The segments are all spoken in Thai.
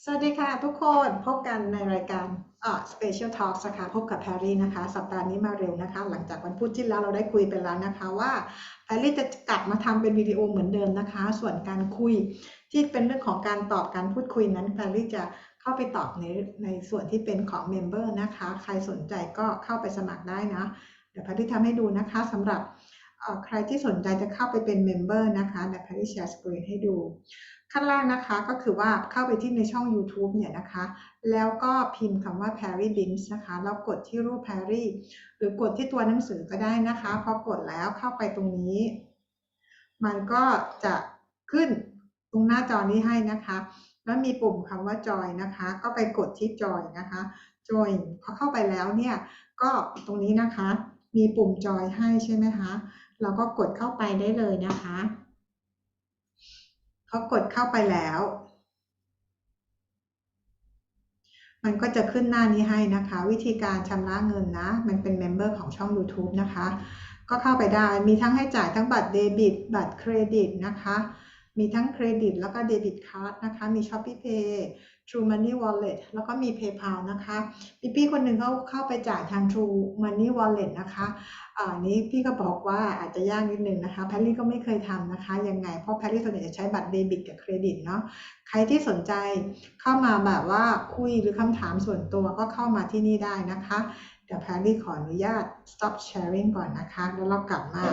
สวัสดีค่ะทุกคนพบกันในรายการSpecial Talks นะคะพบกับแพรรี่นะคะสัปดาห์นี้มาเร็วนะคะหลังจากวันพุธที่แล้วเราได้คุยไปแล้วนะคะว่าแพรรี่จะกลับมาทำเป็นวิดีโอเหมือนเดิมนะคะส่วนการคุยที่เป็นเรื่องของการตอบการพูดคุยนั้นแพรรี่จะเข้าไปตอบในส่วนที่เป็นของเมมเบอร์นะคะใครสนใจก็เข้าไปสมัครได้นะเดี๋ยวแพรรี่ทำให้ดูนะคะสำหรับใครที่สนใจจะเข้าไปเป็นเมมเบอร์นะคะเดี๋ยวแพรรี่แชร์สกรีนให้ดูขั้นแรกนะคะก็คือว่าเข้าไปที่ในช่อง YouTube เนี่ยนะคะแล้วก็พิมพ์คำว่า Perry Beans นะคะแล้วกดที่รูป Perry หรือกดที่ตัวหนังสือก็ได้นะคะพอกดแล้วเข้าไปตรงนี้มันก็จะขึ้นตรงหน้าจอนี้ให้นะคะแล้วมีปุ่มคำว่า Join นะคะก็ไปกดที่ Join นะคะ Join พอเข้าไปแล้วเนี่ยก็ตรงนี้นะคะมีปุ่ม Join ให้ใช่ไหมคะเราก็กดเข้าไปได้เลยนะคะพอกดเข้าไปแล้วมันก็จะขึ้นหน้านี้ให้นะคะวิธีการชำระเงินนะมันเป็นเมมเบอร์ของช่อง YouTube นะคะก็เข้าไปได้มีทั้งให้จ่ายทั้งบัตรเดบิตบัตรเครดิตนะคะมีทั้งเครดิตแล้วก็เดบิตการ์ดนะคะมี Shopee Pay True Money Wallet แล้วก็มี PayPal นะคะพี่คนหนึ่งเขาเข้าไปจ่ายทาง True Money Wallet นะคะนี้พี่ก็บอกว่าอาจจะยากนิดนึงนะคะแพรรี่ก็ไม่เคยทำนะคะยังไงเพราะแพรรี่ส่วนใหญ่จะใช้บัตรเดบิตกับเครดิตเนาะใครที่สนใจเข้ามาแบบว่าคุยหรือคำถามส่วนตัวก็เข้ามาที่นี่ได้นะคะเดี๋ยวแพรรี่ขออนุญาต stop sharing ก่อนนะคะแล้วเรากลับมา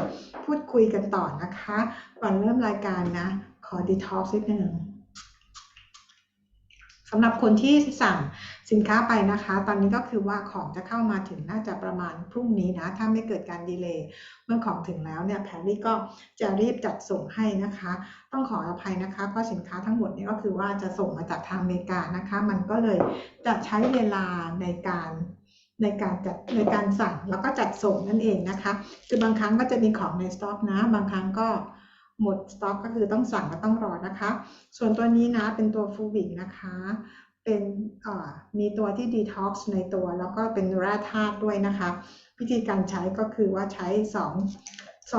พูดคุยกันต่อนะคะก่อนเริ่มรายการนะขอ detox นิดนึง สำหรับคนที่สั่งสินค้าไปนะคะตอนนี้ก็คือว่าของจะเข้ามาถึงน่าจะประมาณพรุ่งนี้นะถ้าไม่เกิดการดีเลย์เมื่อของถึงแล้วเนี่ยแพรรี่ก็จะรีบจัดส่งให้นะคะต้องขออภัยนะคะเพราะสินค้าทั้งหมดนี้ก็คือว่าจะส่งมาจากทางอเมริกานะคะมันก็เลยจะใช้เวลาในการสั่งแล้วก็จัดส่งนั่นเองนะคะคือบางครั้งก็จะมีของในสต็อกนะบางครั้งก็หมดสต็อกก็คือต้องสั่งก็ต้องรอนะคะส่วนตัวนี้นะเป็นตัวฟูบิกนะคะเป็นมีตัวที่ดีท็อกซ์ในตัวแล้วก็เป็นแร่ธาตุด้วยนะคะวิธีการใช้ก็คือว่าใช้ส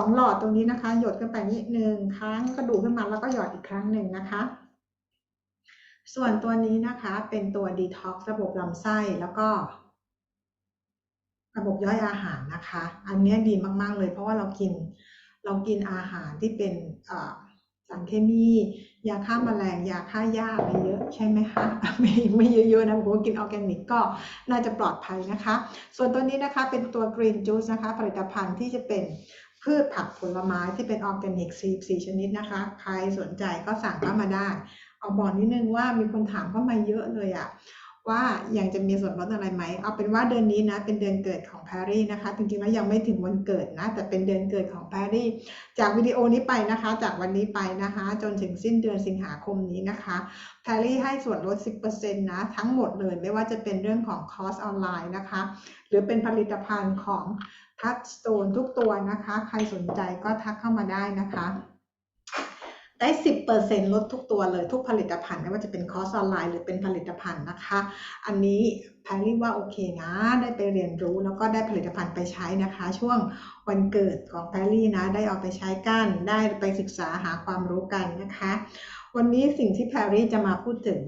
องหลอดตรงนี้นะคะหยดขึ้นไปนิดนึงครั้งก็ดูดขึ้นมาแล้วก็หยอดอีกครั้งหนึ่งนะคะส่วนตัวนี้นะคะเป็นตัวดีท็อกซ์ระบบลำไส้แล้วก็ ระบบย่อยอาหารนะคะอันนี้ดีมากๆเลยเพราะว่าเรากินอาหารที่เป็นสารเคมียาฆ่าแมลงยาฆ่าหญ้าอะไรเยอะใช่ไหมคะไม่เยอะๆนะผมว่ากินออร์แกนิกก็น่าจะปลอดภัยนะคะส่วนตัวนี้นะคะเป็นตัวกรีนจูสนะคะผลิตภัณฑ์ที่จะเป็นพืชผักผลไม้ที่เป็นออร์แกนิก44ชนิดนะคะใครสนใจก็สั่งเข้ามาได้เอาบอกนิดนึงว่ามีคนถามเข้ามาเยอะเลยอะ ว่ายังจะมีส่วนลดอะไรไหมเอาเป็นว่าเดือนนี้นะเป็นเดือนเกิดของแพรรี่นะคะจริงๆแล้วยังไม่ถึงวันเกิดนะแต่เป็นเดือนเกิดของแพรรี่จากวิดีโอนี้ไปนะคะจากวันนี้ไปนะคะจนถึงสิ้นเดือนสิงหาคมนี้นะคะแพรรี่ให้ส่วนลด 10% นะทั้งหมดเลยไม่ว่าจะเป็นเรื่องของคอร์สออนไลน์นะคะหรือเป็นผลิตภัณฑ์ของ Touchstone ทุกตัวนะคะใครสนใจก็ทักเข้ามาได้นะคะได้ 10%ลดทุกตัวเลยทุกผลิตภัณฑ์ไม่ว่าจะเป็นคอร์สออนไลน์หรือเป็นผลิตภัณฑ์นะคะอันนี้แพรรี่ว่าโอเคนะได้ไปเรียนรู้แล้วก็ได้ผลิตภัณฑ์ไปใช้นะคะช่วงวันเกิดของแพรรี่นะได้เอาไปใช้กันได้ไปศึกษาหาความรู้กันนะคะวันนี้สิ่งที่แพรรี่จะมาพูดถึง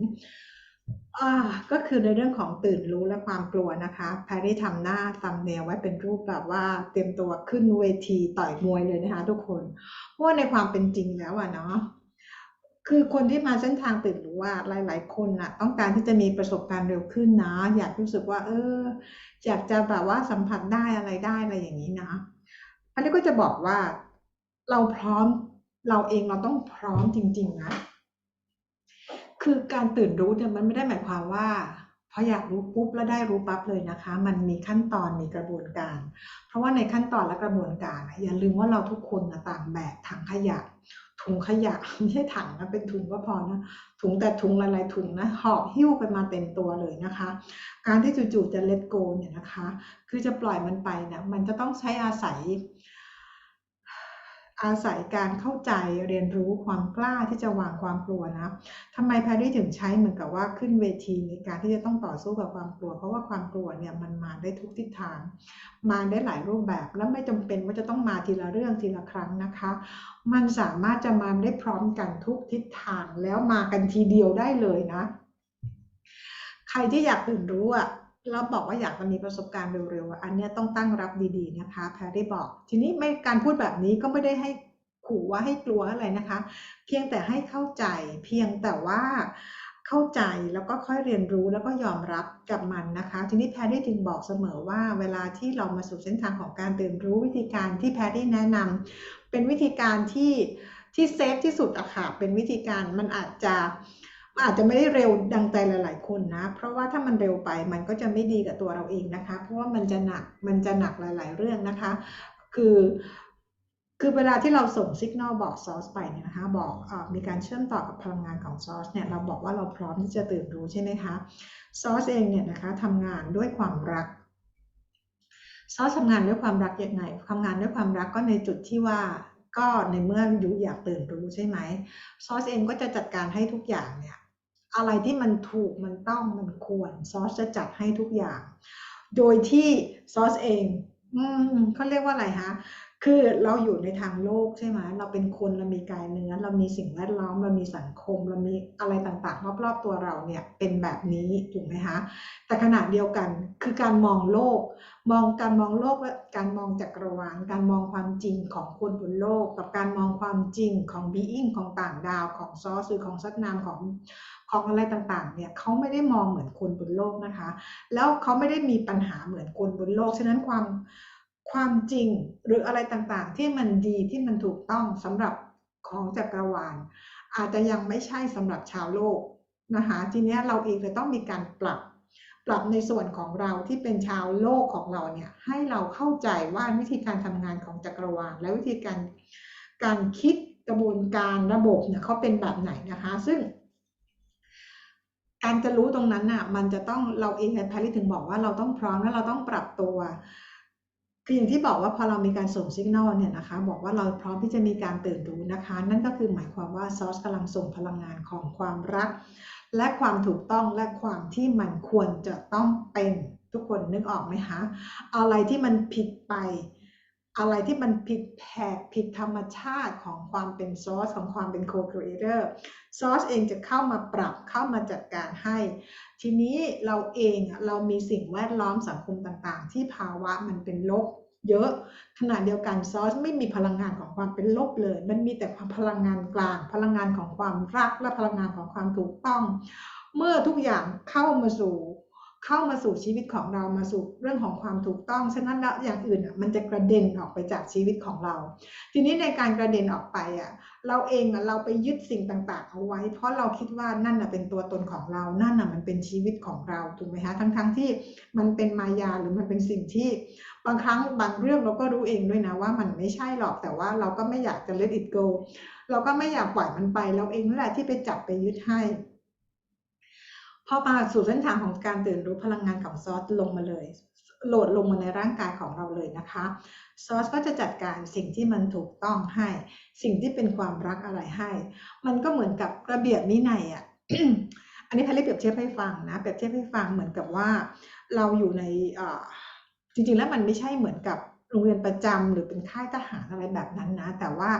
ก็คือในเรื่องของตื่นรู้และความกลัวนะคะแพรรี่ทำหน้าซัมเนลไว้เป็นรูปแบบว่าเตรียมตัวขึ้นเวทีต่อยมวยเลยนะคะทุกคนเพราะว่าในความเป็นจริงแล้วอะเนาะ คือคนที่มาเส้นทางตื่นรู้ว่าหลายๆคนน่ะต้องการที่จะมีประสบการณ์เร็วขึ้นนะอยากรู้สึกว่าอยากจะแบบว่าสัมผัสได้อะไรได้อะไรอย่างนี้นะอันนี้ก็จะบอกว่าเราพร้อมเราเองเราต้องพร้อมจริงๆนะ คือการตื่นรู้เนี่ยมันไม่ได้หมายความว่าพออยากรู้ปุ๊บแล้วได้รู้ปั๊บเลยนะคะมันมีขั้นตอนมีกระบวนการเพราะว่าในขั้นตอนและกระบวนการอย่าลืมว่าเราทุกคนนะต่างแบกถังขยะถุงขยะไม่ใช่ถังนะเป็นถุงก็พอนะถุงแต่ถุงหลายๆถุงนะหอบหิ้วกันมาเต็มตัวเลยนะคะการที่จู่ๆจะ let go เนี่ยนะคะคือจะปล่อยมันไปเนี่ยมันจะต้องใช้อาศัยการเข้าใจเรียนรู้ความกล้าที่จะวางความกลัวนะทำไมแพรรี่ถึงใช้เหมือนกับว่าขึ้นเวทีในการที่จะต้องต่อสู้กับความกลัวเพราะว่าความกลัวเนี่ยมันมาได้ทุกทิศทางมาได้หลายรูปแบบและไม่จำเป็นว่าจะต้องมาทีละเรื่องทีละครั้งนะคะมันสามารถจะมาได้พร้อมกันทุกทิศทางแล้วมากันทีเดียวได้เลยนะ ใครที่อยากตื่นรู้อ่ะแล้วบอกว่าอยากจะมีประสบการณ์เร็วๆอันนี้ต้องตั้งรับดีๆนะคะแพรได้บอกทีนี้ไม่การพูดแบบนี้ก็ไม่ได้ให้ขู่ว่าให้กลัวอะไรนะคะเพียงแต่ให้เข้าใจเพียงแต่ว่าเข้าใจแล้วก็ค่อยเรียนรู้แล้วก็ยอมรับกับมันนะคะทีนี้แพรได้ถึงบอกเสมอว่าเวลาที่เรามาสู่เส้นทางของการตื่นรู้วิธีการที่แพรได้แนะนำเป็นวิธีการที่เซฟที่สุดอะค่ะเป็นวิธีการมันอาจจะไม่ได้เร็วดังใจหลายๆคนนะเพราะว่าถ้ามันเร็วไปมันก็จะไม่ดีกับตัวเราเองนะคะเพราะว่ามันจะหนักหลายๆเรื่องนะคะคือคือเวลาที่เราส่งสัญญาณบอกซอสไปเนี่ยนะคะบอกมีการเชื่อมต่อกับพลังงานของซอสเนี่ยเราบอกว่าเราพร้อมที่จะตื่นรู้ใช่ไหมคะซอสเองเนี่ยนะคะทำงานด้วยความรักซอสทำงานด้วยความรักยังไงทำงานด้วยความรักก็ในจุดที่ว่าก็ในเมื่อยูอยากตื่นรู้ใช่ไหมซอสเองก็จะจัดการให้ทุกอย่างเนี่ย อะไรที่มันถูกมันต้องมันควรซอสจะจัดให้ทุกอย่างโดยที่ซอสเองเขาเรียกว่าอะไรคะคือเราอยู่ในทางโลกใช่ไหมเราเป็นคนเรามีกายเนื้อเรามีสิ่งแวดล้อมเรามีสังคมเรามีอะไรต่างๆรอบๆตัวเราเนี่ยเป็นแบบนี้ถูกไหมคะแต่ขณะเดียวกันคือการมองโลกการมองโลกและการมองจักรวาลการมองความจริงของคนบนโลกกับการมองความจริงของบีอิงของต่างดาวของซอสหรือของสัตว์นามของอะไรต่างๆเนี่ยเขาไม่ได้มองเหมือนคนบนโลกนะคะแล้วเขาไม่ได้มีปัญหาเหมือนคนบนโลกฉะนั้นความจริงหรืออะไรต่างๆที่มันดีที่มันถูกต้องสำหรับของจักรวาลอาจจะยังไม่ใช่สำหรับชาวโลกนะคะทีนี้เราเองจะต้องมีการปรับในส่วนของเราที่เป็นชาวโลกของเราเนี่ยให้เราเข้าใจว่าวิธีการทำงานของจักรวาลและวิธีการคิดกระบวนการระบบเนี่ยเขาเป็นแบบไหนนะคะซึ่ง การจะรู้ตรงนั้นน่ะมันจะต้องเราเองในแพทย์ถึงบอกว่าเราต้องพร้อมและเราต้องปรับตัวคืออย่างที่บอกว่าพอเรามีการส่งสัญญาณเนี่ยนะคะบอกว่าเราพร้อมที่จะมีการตื่นรู้นะคะนั่นก็คือหมายความว่าซอสกำลังส่งพลังงานของความรักและความถูกต้องและความที่มันควรจะต้องเป็นทุกคนนึกออกไหมคะอะไรที่มันผิดไปอะไรที่มันผิดแผกผิดธรรมชาติของความเป็นซอสของความเป็นโคครีเอเตอร์ ซอสเองจะเข้ามาปรับเข้ามาจัดการให้ทีนี้เราเองเรามีสิ่งแวดล้อมสังคมต่างๆที่ภาวะมันเป็นลบเยอะขณะเดียวกันซอสไม่มีพลังงานของความเป็นลบเลยมันมีแต่ความพลังงานกลางพลังงานของความรักและพลังงานของความถูกต้องเมื่อทุกอย่างเข้ามาสู่ชีวิตของเรามาสู่เรื่องของความถูกต้องฉะนั้นแล้วอย่างอื่นมันจะกระเด็นออกไปจากชีวิตของเราทีนี้ในการกระเด็นออกไปเราเองเราไปยึดสิ่งต่างๆเอาไว้เพราะเราคิดว่านั่นเป็นตัวตนของเรานั่นมันเป็นชีวิตของเราถูกไหมคะทั้งที่มันเป็นมายาหรือมันเป็นสิ่งที่บางครั้งบางเรื่องเราก็รู้เองด้วยนะว่ามันไม่ใช่หรอกแต่ว่าเราก็ไม่อยากจะ let it go เราก็ไม่อยากปล่อยมันไปเราเองนั่นแหละที่ไปจับไปยึดให้พอมาสู่เส้นทางของการตื่นรู้พลังงานของซอสลงมาเลยโหลดลงมาในร่างกายของเราเลยนะคะซอสก็จะจัดการสิ่งที่มันถูกต้องให้สิ่งที่เป็นความรักอะไรให้มันก็เหมือนกับระเบียบวินัยอ่ะ อันนี้แพทย์เปรียบเทียบให้ฟังนะเปรียบเทียบให้ฟังเหมือนกับว่าเราอยู่ในจริงๆแล้วมันไม่ใช่เหมือนกับโรงเรียนประจำหรือเป็นค่ายทหารอะไรแบบนั้นนะแต่ว่า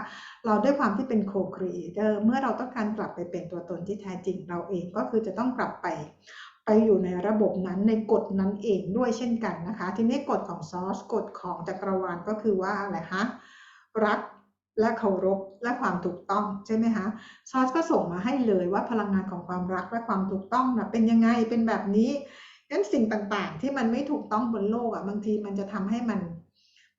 เราด้วยความที่เป็นโคครีเอเตอร์เมื่อเราต้องการกลับไปเป็นตัวตนที่แท้จริงเราเองก็คือจะต้องกลับไปอยู่ในระบบนั้นในกฎนั้นเองด้วยเช่นกันนะคะทีนี้กฎของซอสกฎของจักรวาลก็คือว่าอะไรคะรักและเคารพและความถูกต้องใช่ไหมคะซอสก็ส่งมาให้เลยว่าพลังงานของความรักและความถูกต้องนะเป็นยังไงเป็นแบบนี้งั้นสิ่งต่างๆที่มันไม่ถูกต้องบนโลกบางทีมันจะทำให้มัน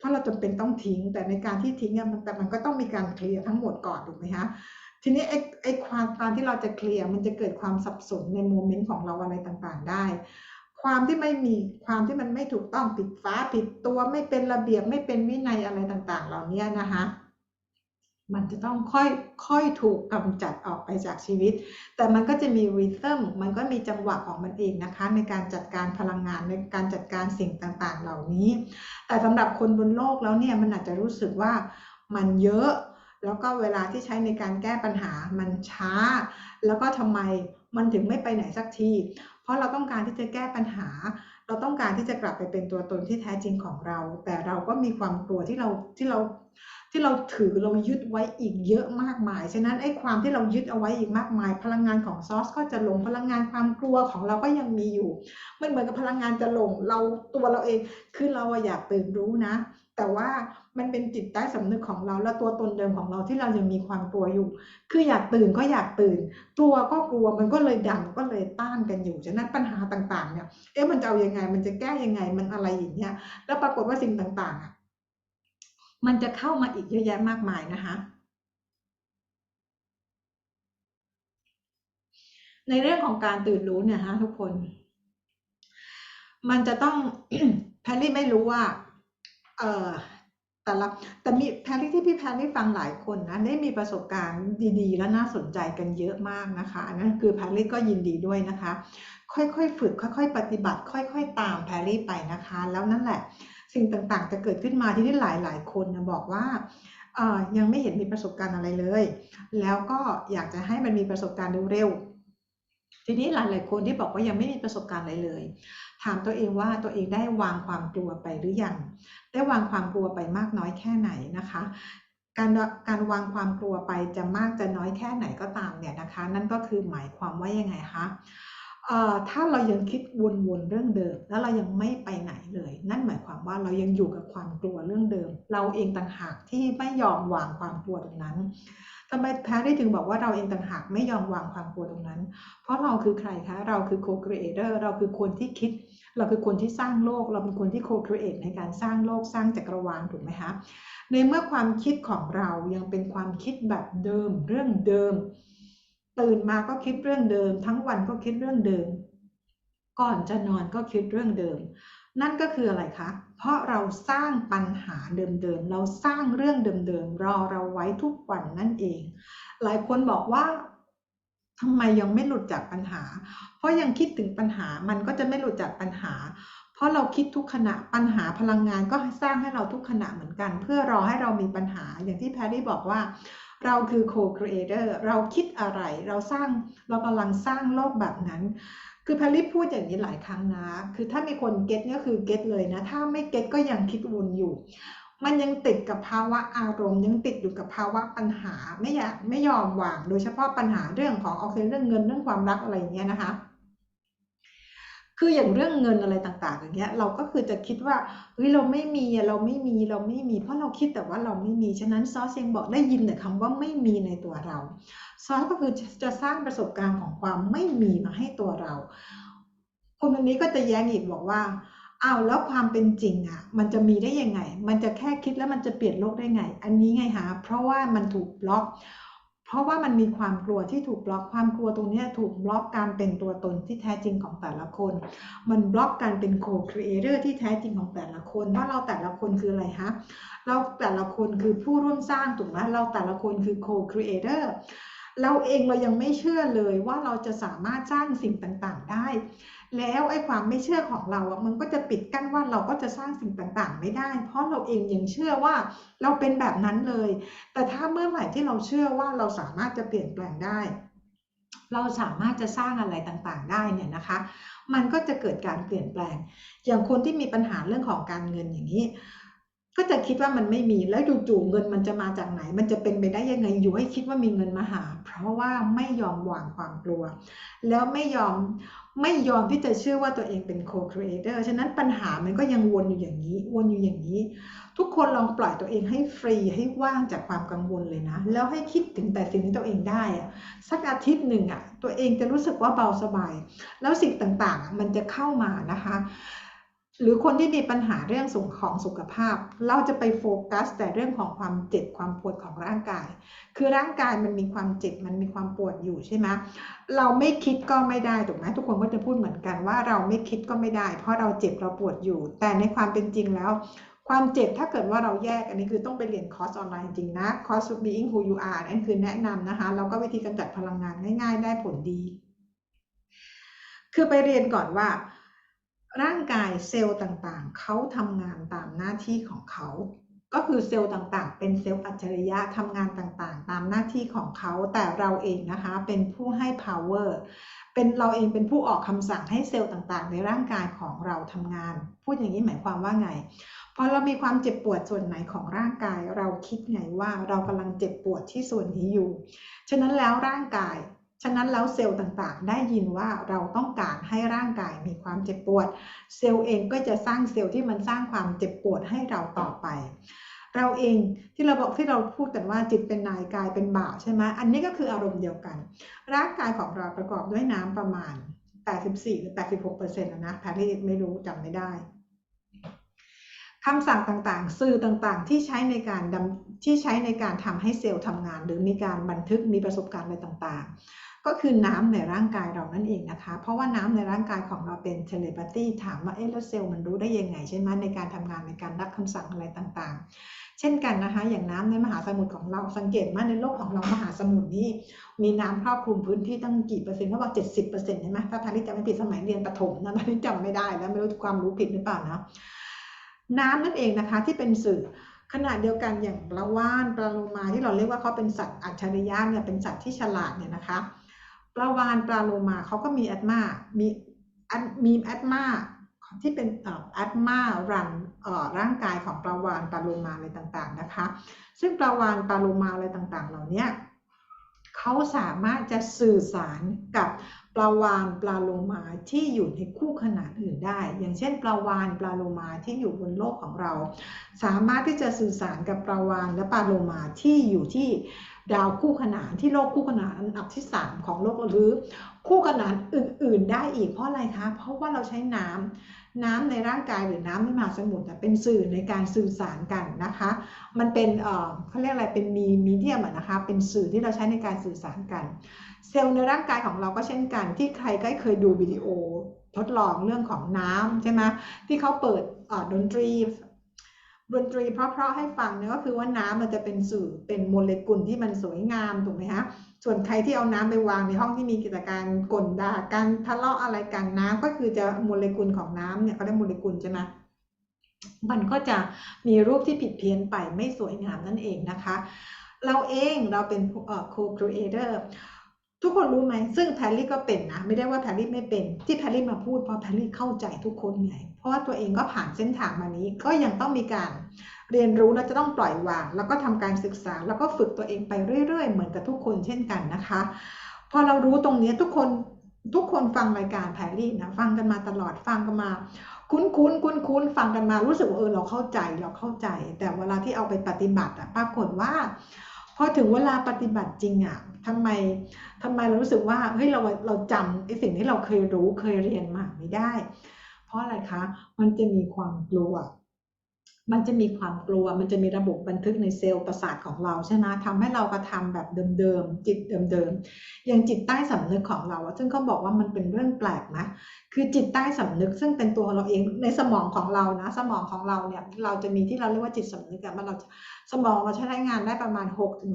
ถ้าเราจำเป็นต้องทิ้งแต่ในการที่ทิ้งมันก็ต้องมีการเคลียร์ทั้งหมดก่อนถูกไหมคะทีนี้ไอ้ความการที่เราจะเคลียร์มันจะเกิดความสับสนในโมเมนต์ของเราอะไรต่างๆได้ความที่ไม่มีความที่มันไม่ถูกต้องผิดฟ้าผิดตัวไม่เป็นระเบียบไม่เป็นวินัยอะไรต่างๆเหล่านี้นะคะมันจะต้องค่อยถูกกำจัดออกไปจากชีวิตแต่มันก็จะมีริทึมมันก็มีจังหวะของมันเองนะคะในการจัดการพลังงานในการจัดการสิ่งต่างๆเหล่านี้แต่สำหรับคนบนโลกแล้วเนี่ยมันอาจจะรู้สึกว่ามันเยอะ แล้วก็เวลาที่ใช้ในการแก้ปัญหามันช้าแล้วก็ทำไมมันถึงไม่ไปไหนสักทีเพราะเราต้องการที่จะแก้ปัญหาเราต้องการที่จะกลับไปเป็นตัวตนที่แท้จริงของเราแต่เราก็มีความกลัวที่เราถือเรายึดไว้อีกเยอะมากมายฉะนั้นไอ้ความที่เรายึดเอาไว้อีกมากมายพลังงานของซอสก็จะลงพลังงานความกลัวของเราก็ยังมีอยู่มันเหมือนกับพลังงานจะลงเราตัวเราเองคือเราอยากตื่นรู้นะแต่ว่ามันเป็นจิตใต้สำนึกของเราและตัวตนเดิมของเราที่เรายังมีความกลัวอยู่คืออยากตื่นก็อยากตื่นกลัวก็กลัวมันก็เลยดันก็เลยต้านกันอยู่ฉะนั้นปัญหาต่างๆเนี่ยมันจะเอายังไงมันจะแก้ยังไงมันอะไรอย่างเงี้ยแล้วปรากฏว่าสิ่งต่างๆมันจะเข้ามาอีกเยอะแยะมากมายนะคะในเรื่องของการตื่นรู้เนี่ยฮะทุกคนมันจะต้องแพรรี่ไม่รู้ว่าเอ่อแต่ละแต่มีแพรรี่ที่พี่แพรรี่ฟังหลายคนนะได้มีประสบการณ์ดีๆและน่าสนใจกันเยอะมากนะคะอันนั้นคือแพรรี่ก็ยินดีด้วยนะคะค่อยๆฝึกค่อยๆปฏิบัติค่อยๆตามแพรรี่ไปนะคะแล้วนั่นแหละสิ่งต่างๆจะเกิดขึ้นมาที่หลายๆคนนะบอกว่ายังไม่เห็นมีประสบการณ์อะไรเลยแล้วก็อยากจะให้มันมีประสบการณ์เร็วๆทีนี้หลายๆคนที่บอกว่ายังไม่มีประสบการณ์อะไรเลยถามตัวเองว่าตัวเองได้วางความกลัวไปหรือยังได้วางความกลัวไปมากน้อยแค่ไหนนะคะการการวางความกลัวไปจะมากจะน้อยแค่ไหนก็ตามเนี่ยนะคะนั่นก็คือหมายความว่ายังไงคะถ้าเรายังคิดวนๆเรื่องเดิมแล้วเรายังไม่ไปไหนเลยนั่นหมายความว่าเรายังอยู่กับความกลัวเรื่องเดิมเราเองต่างหากที่ไม่ยอมวางความกลัวตรงนั้นทำไมแพรรี่ถึงบอกว่าเราเองต่างหากไม่ยอมวางความกลัวตรงนั้นเพราะเราคือใครคะเราคือ co-creator เราคือคนที่คิดเราคือคนที่สร้างโลกเราเป็นคนที่ co-create ในการสร้างโลกสร้างจักรวาลถูกไหมคะในเมื่อความคิดของเรายังเป็นความคิดแบบเดิมเรื่องเดิมตื่นมาก็คิดเรื่องเดิมทั้งวันก็คิดเรื่องเดิมก่อนจะนอนก็คิดเรื่องเดิมนั่นก็คืออะไรคะเพราะเราสร้างปัญหาเดิมๆเราสร้างเรื่องเดิมๆรอเราไว้ทุกวันนั่นเองหลายคนบอกว่าทำไมยังไม่หลุดจากปัญหาเพราะยังคิดถึงปัญหามันก็จะไม่หลุดจากปัญหาเพราะเราคิดทุกขณะปัญหาพลังงานก็สร้างให้เราทุกขณะเหมือนกันเพื่อรอให้เรามีปัญหาอย่างที่แพรรี่บอกว่าเราคือ co-creator เราคิดอะไรเรากำลังสร้างโลกแบบนั้นคือแพรรี่พูดอย่างนี้หลายครั้งนะคือถ้ามีคนเก็ตก็คือเก็ตเลยนะถ้าไม่เก็ตก็ยังคิดวนอยู่มันยังติดกับภาวะอารมณ์ยังติดอยู่กับภาวะปัญหาไม่ยอมวางโดยเฉพาะปัญหาเรื่องของโอเคเรื่องเงินเรื่องความรักอะไรอย่างเงี้ยนะคะ คืออย่างเรื่องเงินอะไรต่างๆอย่างเงี้ยเราก็คือจะคิดว่าเฮ้ยเราไม่มีเราไม่มีเราไม่มีเพราะเราคิดแต่ว่าเราไม่มีฉะนั้นซอสยังบอกได้ยินแต่คำว่าไม่มีในตัวเราซอสก็คือจะสร้างประสบการณ์ของความไม่มีมาให้ตัวเราคนนี้ก็จะแย้งอีกบอกว่าอ้าวแล้วความเป็นจริงอ่ะมันจะมีได้ยังไงมันจะแค่คิดแล้วมันจะเปลี่ยนโลกได้ไงอันนี้ไงฮะเพราะว่ามันถูกบล็อกเพราะว่ามันมีความกลัวที่ถูกบล็อกความกลัวตรงนี้ถูกบล็อกการเป็นตัวตนที่แท้จริงของแต่ละคน มันบล็อกการเป็นโคครีเอเตอร์ที่แท้จริงของแต่ละคนว่าเราแต่ละคนคืออะไรฮะเราแต่ละคนคือผู้ร่วมสร้างถูกไหมเราแต่ละคนคือโคครีเอเตอร์เราเองเรายังไม่เชื่อเลยว่าเราจะสามารถสร้างสิ่งต่างๆได้แล้วไอ้ความไม่เชื่อของเราอ่ะมันก็จะปิดกั้นว่าเราก็จะสร้างสิ่งต่างๆไม่ได้เพราะเราเองยังเชื่อว่าเราเป็นแบบนั้นเลยแต่ถ้าเมื่อไหร่ที่เราเชื่อว่าเราสามารถจะเปลี่ยนแปลงได้เราสามารถจะสร้างอะไรต่างๆได้เนี่ยนะคะมันก็จะเกิดการเปลี่ยนแปลงอย่างคนที่มีปัญหาเรื่องของการเงินอย่างนี้ก็จะคิดว่ามันไม่มีแล้วจู่ๆเงินมันจะมาจากไหนมันจะเป็นไปได้ยังไงอยู่ให้คิดว่ามีเงินมาหาเพราะว่าไม่ยอมวางความกลัวแล้วไม่ยอมที่จะเชื่อว่าตัวเองเป็น co-creator ฉะนั้นปัญหามันก็ยังวนอยู่อย่างนี้วนอยู่อย่างนี้ทุกคนลองปล่อยตัวเองให้ฟรีให้ว่างจากความกังวลเลยนะแล้วให้คิดถึงแต่สิ่งที่ตัวเองได้อะสักอาทิตย์หนึ่งอะตัวเองจะรู้สึกว่าเบาสบายแล้วสิ่งต่างๆมันจะเข้ามานะคะหรือคนที่มีปัญหาเรื่องของสุขภาพเราจะไปโฟกัสแต่เรื่องของความเจ็บความปวดของร่างกายคือร่างกายมันมีความเจ็บมันมีความปวดอยู่ใช่ไหมเราไม่คิดก็ไม่ได้ถูกไหมทุกคนก็จะพูดเหมือนกันว่าเราไม่คิดก็ไม่ได้เพราะเราเจ็บเราปวดอยู่แต่ในความเป็นจริงแล้วความเจ็บถ้าเกิดว่าเราแยกอันนี้คือต้องไปเรียนคอร์สออนไลน์จริงนะคอร์ส Being Who You Are นั่นคือแนะนำนะคะแล้วก็วิธีกำจัดพลังงานง่ายๆได้ผลดีคือไปเรียนก่อนว่าร่างกายเซลล์ต่างๆเขาทำงานตามหน้าที่ของเขา ก็คือเซลล์ต่างๆเป็นเซลล์อัจฉริยะทำงานต่างๆตามหน้าที่ของเขาแต่เราเองนะคะเป็นผู้ให้ power เป็นเราเองเป็นผู้ออกคำสั่งให้เซลล์ต่างๆในร่างกายของเราทำงานพูดอย่างนี้หมายความว่าไงพอเรามีความเจ็บปวดส่วนไหนของร่างกายเราคิดไงว่าเรากำลังเจ็บปวดที่ส่วนนี้อยู่ฉะนั้นแล้วร่างกายฉะนั้นแล้วเซลล์ต่างๆได้ยินว่าเราต้องการให้ร่างกายมีความเจ็บปวดเซลล์เองก็จะสร้างเซลล์ที่มันสร้างความเจ็บปวดให้เราต่อไปเราเองที่เราบอกที่เราพูดกันว่าจิตเป็นนายกายเป็นบ่าวใช่ไหมอันนี้ก็คืออารมณ์เดียวกันร่างกายของเราประกอบด้วยน้ำประมาณ84หรือ86%นะแพทย์ไม่รู้จำไม่ได้คำสั่งต่างๆสื่อต่างๆที่ใช้ในการทำให้เซลล์ทำงานหรือมีการบันทึกมีประสบการณ์อะไรต่างๆก็คือน้ำในร่างกายเรานั่นเองนะคะเพราะว่าน้ำในร่างกายของเราเป็นเทเลพาธีถามว่าแล้วเซลล์มันรู้ได้ยังไงใช่ไหมในการทำงานในการรับคำสั่งอะไรต่างๆเช่นกันนะคะอย่างน้ำในมหาสมุทรของเราสังเกตว่าในโลกของเรามหาสมุทรนี่มีน้ำครอบคลุมพื้นที่ตั้งกี่เปอร์เซ็นต์เขาบอก70%ใช่ไหมถ้าพาริจำไม่ผิดสมัยเรียนประถมนะพาริจำไม่ได้แล้วไม่รู้ความรู้ผิดหรือเปล่านะน้ำนั่นเองนะคะที่เป็นสื่อขณะเดียวกันอย่างปลาวาฬปลาโลมาที่เราเรียกว่าเขาเป็นสัตว์อัจฉริยะเนี่ยเป็นสัตว์ที่ฉลาดเนี่ยนะคะปลาวาฬปลาโลมาเขาก็มีแอดมามีแอดมาที่เป็นแอดมารันร่างกายของปลาวาฬปลาโลมาอะไรต่างๆนะคะซึ่งปลาวาฬปลาโลมาอะไรต่างๆเหล่านี้เขาสามารถจะสื่อสารกับปลาวาฬปลาโลมาที่อยู่ในคู่ขนานอื่นได้อย่างเช่นปลาวาฬปลาโลมาที่อยู่บนโลกของเราสามารถที่จะสื่อสารกับปลาวาฬและปลาโลมาที่อยู่ที่ดาวคู่ขนานที่โลกคู่ขนานอันดับที่3ของโลกหรือคู่ขนานอื่นๆได้อีกเพราะอะไรคะเพราะว่าเราใช้น้ำในร่างกายหรือน้ำในมหาสมุทรเป็นสื่อในการสื่อสารกันนะคะมันเป็นเขาเรียกอะไรเป็นมีเดียมนะคะเป็นสื่อที่เราใช้ในการสื่อสารกันเซลล์ในร่างกายของเราก็เช่นกันที่ใครก็เคยดูวิดีโอทดลองเรื่องของน้ำใช่ไหมที่เขาเปิดดนตรีเพราะๆให้ฟังเนี่ยก็คือว่าน้ำมันจะเป็นสื่อเป็นโมเลกุลที่มันสวยงามถูกไหมคะส่วนใครที่เอาน้ำไปวางในห้องที่มีกิจการกลด่ากันทะเลาะอะไรกันน้ำก็คือจะโมเลกุลของน้ำเนี่ยเขาเรียกโมเลกุลใช่ไหมมันก็จะมีรูปที่ผิดเพี้ยนไปไม่สวยงามนั่นเองนะคะเราเป็นco-creator ทุกคนรู้ไหมซึ่งแพรรี่ก็เป็นนะไม่ได้ว่าแพรรี่ไม่เป็นที่แพรรี่มาพูดเพราะแพรรี่เข้าใจทุกคนไงเพราะว่าตัวเองก็ผ่านเส้นทางมานี้ก็ยังต้องมีการเรียนรู้และจะต้องปล่อยวางแล้วก็ทำการศึกษาแล้วก็ฝึกตัวเองไปเรื่อยๆเหมือนกับทุกคนเช่นกันนะคะพอเรารู้ตรงนี้ทุกคนฟังรายการแพรรี่นะฟังกันมาตลอดฟังกันมาคุ้นฟังกันมารู้สึกว่าเราเข้าใจแต่เวลาที่เอาไปปฏิบัติปรากฏว่าพอถึงเวลาปฏิบัติจริงทำไมเรารู้สึกว่าเฮ้ยเราจำไอ้สิ่งที่เราเคยรู้เคยเรียนมาไม่ได้เพราะอะไรคะมันจะมีความกลัวมันจะมีระบบบันทึกในเซลล์ประสาทของเราใช่ไหมทำให้เรากระทำแบบเดิมๆจิตเดิมๆอย่างจิตใต้สำนึกของเราซึ่งเขาบอกว่ามันเป็นเรื่องแปลกนะคือจิตใต้สำนึกซึ่งเป็นตัวเราเองในสมองของเรานะสมองของเราเนี่ยเราจะมีที่เราเรียกว่าจิตสำนึกมันสมองเราใช้งานได้ประมาณ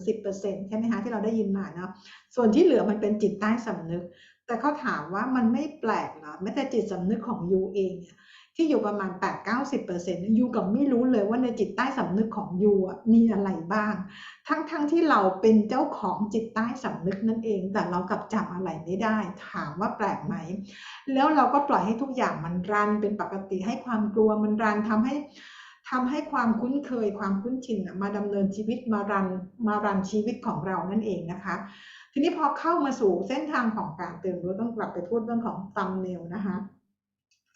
6-10% ใช่ไหมคะที่เราได้ยินมานะส่วนที่เหลือมันเป็นจิตใต้สำนึกแต่เขาถามว่ามันไม่แปลกเหรอแม้แต่จิตสำนึกของยูเองเนี่ยที่อยู่ประมาณ 8-90%ยูกับไม่รู้เลยว่าในจิตใต้สำนึกของยูมีอะไรบ้างทั้งที่เราเป็นเจ้าของจิตใต้สำนึกนั่นเองแต่เรากลับจำอะไรไม่ได้ถามว่าแปลกไหมแล้วเราก็ปล่อยให้ทุกอย่างมันรันเป็นปกติให้ความกลัวมันรันทำให้ความคุ้นเคยความคุ้นชินมาดำเนินชีวิตมารันชีวิตของเรานั่นเองนะคะทีนี้พอเข้ามาสู่เส้นทางของการตื่นรู้ต้องกลับไปพูดเรื่องของซัมเนลนะคะ